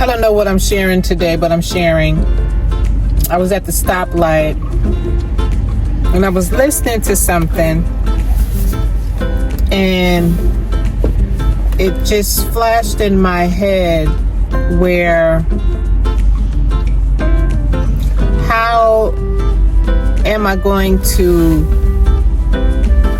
I don't know what I'm sharing today, but I'm sharing. I was at the stoplight and I was listening to something, and it just flashed in my head where how am I going to,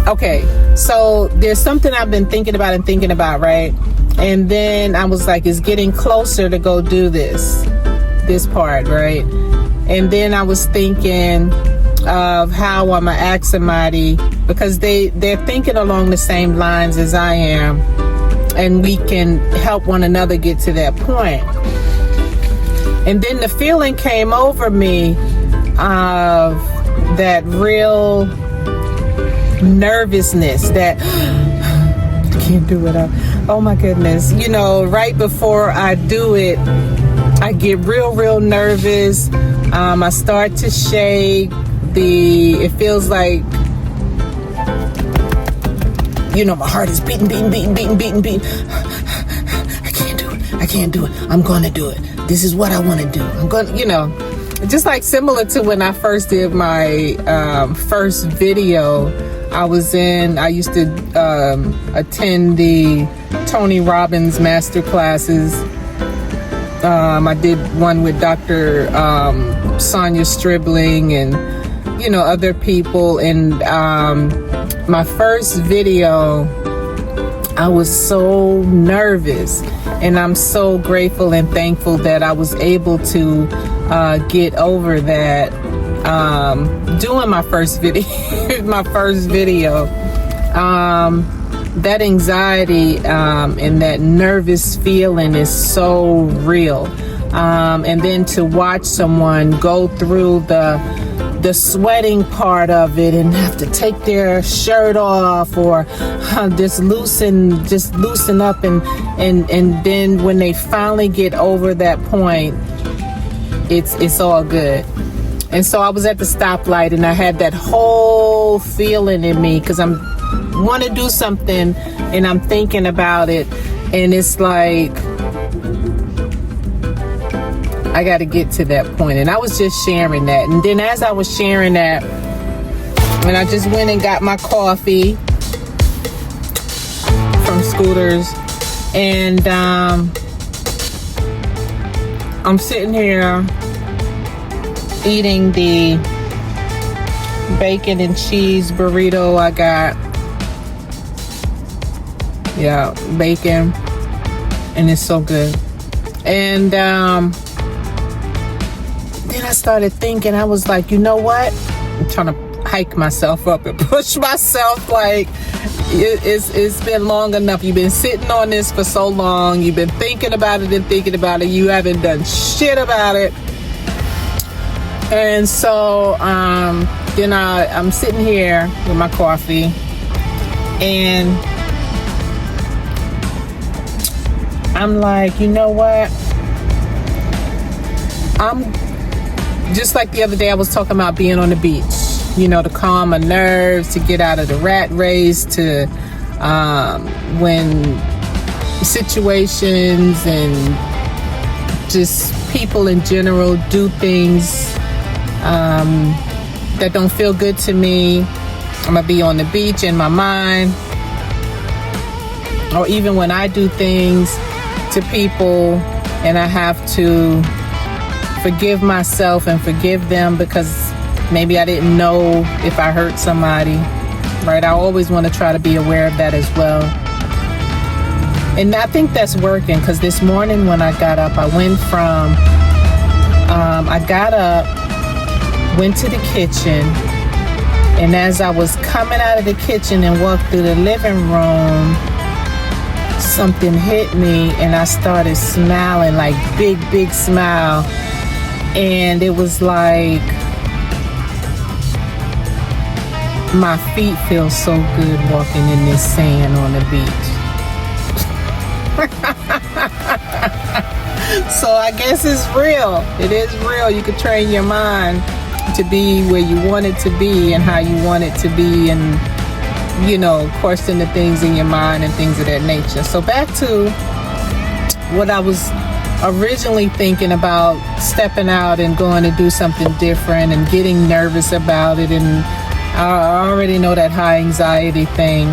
okay, so there's something I've been thinking about, right? And then I was like, it's getting closer to go do this part, right? And then I was thinking of how I'm gonna ask somebody, because they're thinking along the same lines as I am, and we can help one another get to that point. And then the feeling came over me of that real nervousness that I can't do it. Oh my goodness. You know, right before I do it, I get real nervous. I start to shake. It feels like, you know, my heart is beating. I can't do it. I'm going to do it. This is what I want to do. I'm going to, you know, just like similar to when I first did my first video. I used to attend the Tony Robbins master classes. I did one with Dr. Sonia Stribling and, you know, other people. And my first video, I was so nervous, and I'm so grateful and thankful that I was able to get over that doing my first video. That anxiety and that nervous feeling is so real. And then to watch someone go through the sweating part of it and have to take their shirt off or just loosen up, and then when they finally get over that point, it's all good. And so I was at the stoplight and I had that whole feeling in me, because I'm want to do something and I'm thinking about it, and it's like I got to get to that point. And I was just sharing that, and then as I was sharing that, and I just went and got my coffee from Scooters, and I'm sitting here eating the bacon and cheese burrito I got. Yeah, bacon, and it's so good. And then I started thinking, I was like, you know what? I'm trying to hike myself up and push myself, like it's been long enough. You've been sitting on this for so long. You've been thinking about it. You haven't done shit about it. And so then I'm sitting here with my coffee, and I'm like, you know what? I'm just like the other day I was talking about being on the beach, you know, to calm my nerves, to get out of the rat race, to when situations and just people in general do things that don't feel good to me, I'm gonna be on the beach in my mind. Or even when I do things to people and I have to forgive myself and forgive them because maybe I didn't know if I hurt somebody, right? I always want to try to be aware of that as well. And I think that's working, because this morning when I got up, I got up, went to the kitchen, and as I was coming out of the kitchen and walked through the living room, something hit me and I started smiling, like big smile. And it was like my feet feel so good walking in this sand on the beach. So I guess it's real. It is real. You can train your mind to be where you want it to be and how you want it to be, and you know, question the things in your mind and things of that nature. So back to what I was originally thinking about stepping out and going to do something different and getting nervous about it, and I already know that high anxiety thing.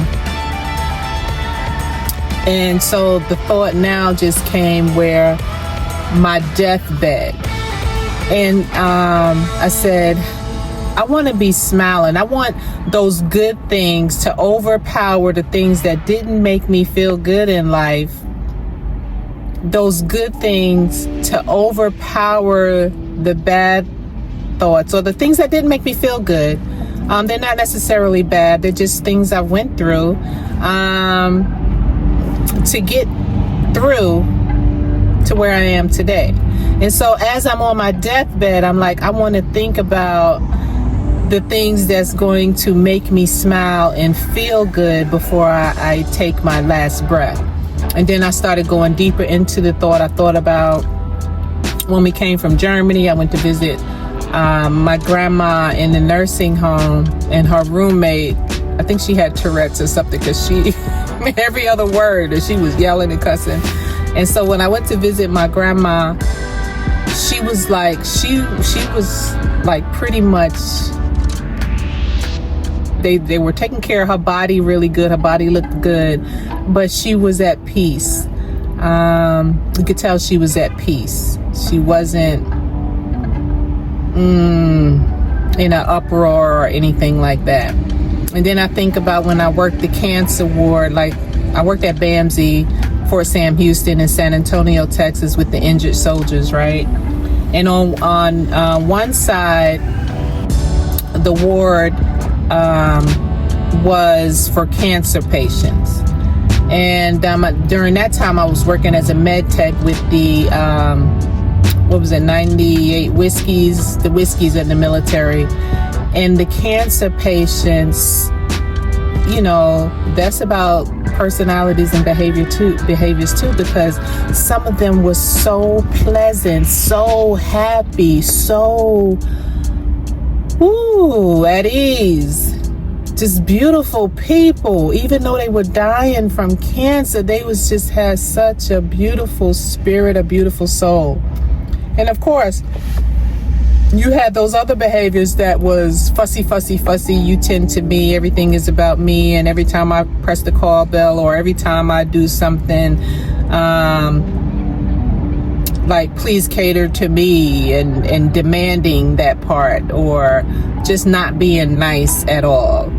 And so the thought now just came where my deathbed, and I said, I want to be smiling. I want those good things to overpower the things that didn't make me feel good in life. Those good things to overpower the bad thoughts, or the things that didn't make me feel good. They're not necessarily bad. They're just things I went through to get through to where I am today. And so as I'm on my deathbed, I'm like, I want to think about the things that's going to make me smile and feel good before I take my last breath. And then I started going deeper into the thought. I thought about when we came from Germany, I went to visit my grandma in the nursing home, and her roommate, I think she had Tourette's or something, because she, every other word, and she was yelling and cussing. And so when I went to visit my grandma, she was like, she was like pretty much, they were taking care of her body really good. Her body looked good, but she was at peace. You could tell she was at peace. She wasn't in an uproar or anything like that. And then I think about when I worked the cancer ward, like I worked at BAMSI, Fort Sam Houston in San Antonio, Texas, with the injured soldiers, right? And on one side, the ward was for cancer patients. And during that time, I was working as a med tech with the, 98 whiskeys, the whiskeys in the military. And the cancer patients, you know, that's about personalities and behaviors too, because some of them were so pleasant, so happy, so at ease, just beautiful people. Even though they were dying from cancer, they just had such a beautiful spirit, a beautiful soul. And of course, you had those other behaviors that was fussy. You tend to me, everything is about me. And every time I press the call bell, or every time I do something, like please cater to me, and demanding that part, or just not being nice at all,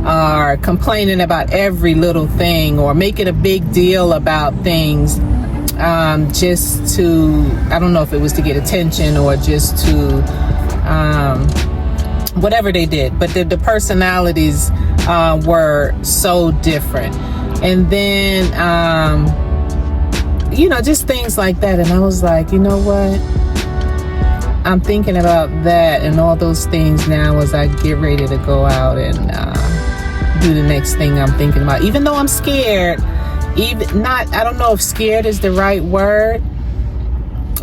or complaining about every little thing, or making a big deal about things, just to, I don't know if it was to get attention or just to, whatever they did, but the personalities were so different. And then, you know, just things like that. And I was like, you know what? I'm thinking about that and all those things now as I get ready to go out and do the next thing I'm thinking about. Even though I'm scared, I don't know if scared is the right word,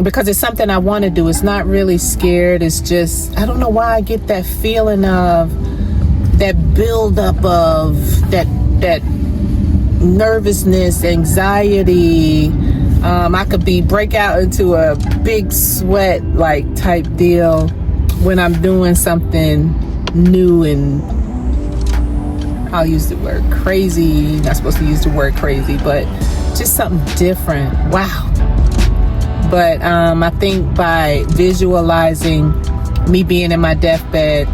because it's something I want to do. It's not really scared. It's just, I don't know why I get that feeling of that buildup of that nervousness, anxiety. I could break out into a big sweat like type deal when I'm doing something new, and I'll use the word crazy. Not supposed to use the word crazy, but just something different. Wow. But I think by visualizing me being in my deathbed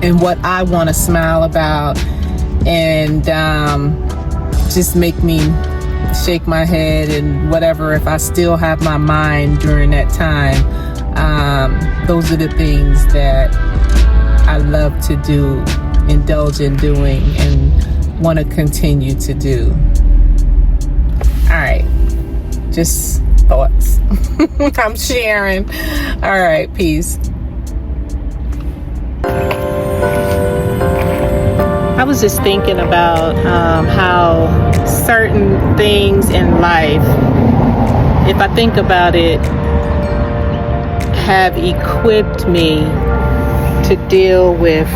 and what I want to smile about, and just make me shake my head and whatever, if I still have my mind during that time, those are the things that I love to do, indulge in doing, and want to continue to do. All right, just thoughts. I'm sharing. All right, peace. I was just thinking about how certain things in life, if I think about it, have equipped me to deal with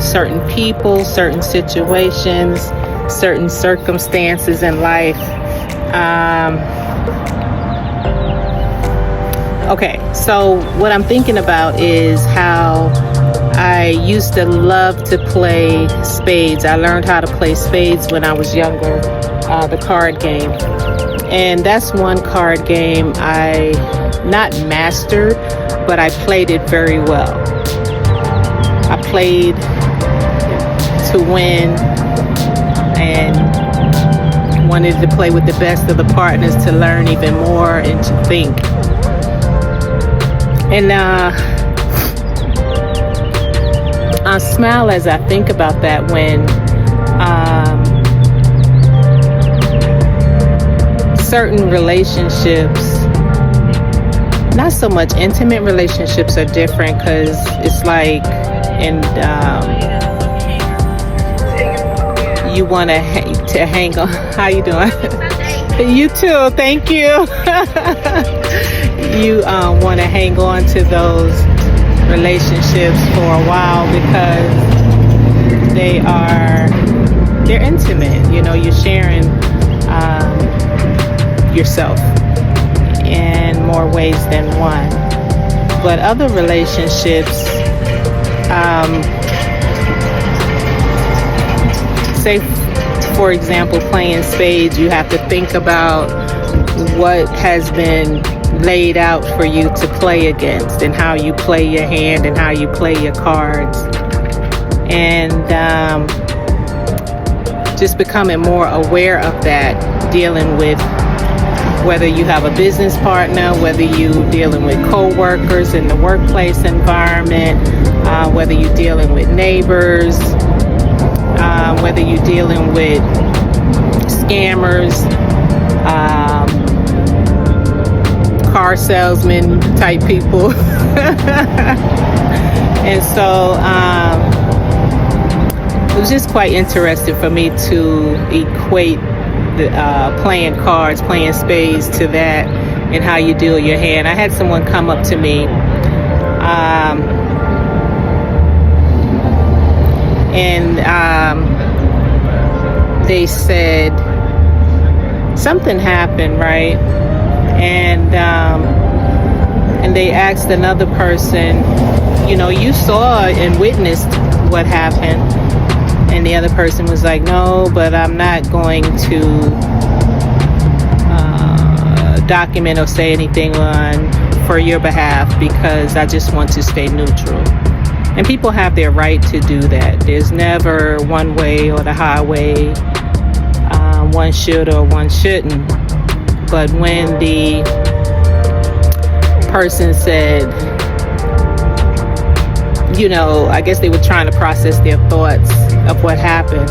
certain people, certain situations, certain circumstances in life, Okay, so what I'm thinking about is how I used to love to play spades. I learned how to play spades when I was younger, the card game. And that's one card game I not mastered, but I played it very well. I played to win and wanted to play with the best of the partners to learn even more and to think. And I smile as I think about that when certain relationships, not so much intimate relationships, are different, because it's like, and you want to hang on. How you doing? You too. Thank you. You want to hang on to those relationships for a while because they're intimate. You know, you're sharing yourself in more ways than one. But other relationships, say for example playing spades, you have to think about what has been laid out for you to play against and how you play your hand and how you play your cards, and just becoming more aware of that, dealing with whether you have a business partner, whether you're dealing with co-workers in the workplace environment, whether you're dealing with neighbors, whether you're dealing with scammers, car salesman type people. And so it was just quite interesting for me to equate playing cards, playing spades to that, and how you deal your hand. I had someone come up to me and they said something happened, right? And they asked another person, you know, you saw and witnessed what happened. And the other person was like, no, but I'm not going to document or say anything for your behalf because I just want to stay neutral. And people have their right to do that. There's never one way or the highway, one should or one shouldn't. But when the person said, you know, I guess they were trying to process their thoughts of what happened,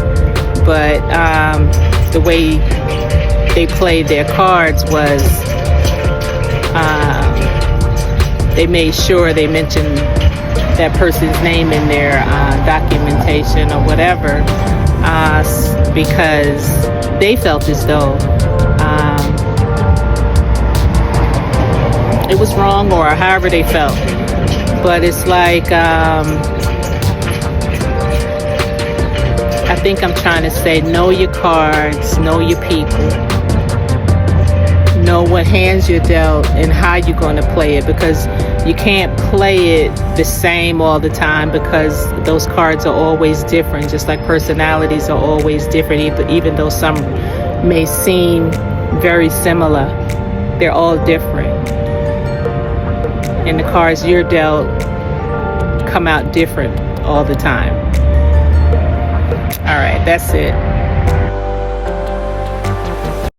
but the way they played their cards was they made sure they mentioned that person's name in their documentation or whatever, because they felt as though it was wrong, or however they felt. But it's like, I think I'm trying to say, know your cards, know your people, know what hands you're dealt and how you're going to play it, because you can't play it the same all the time, because those cards are always different, just like personalities are always different. Even though some may seem very similar, they're all different. And the cards you're dealt come out different all the time. All right, that's it.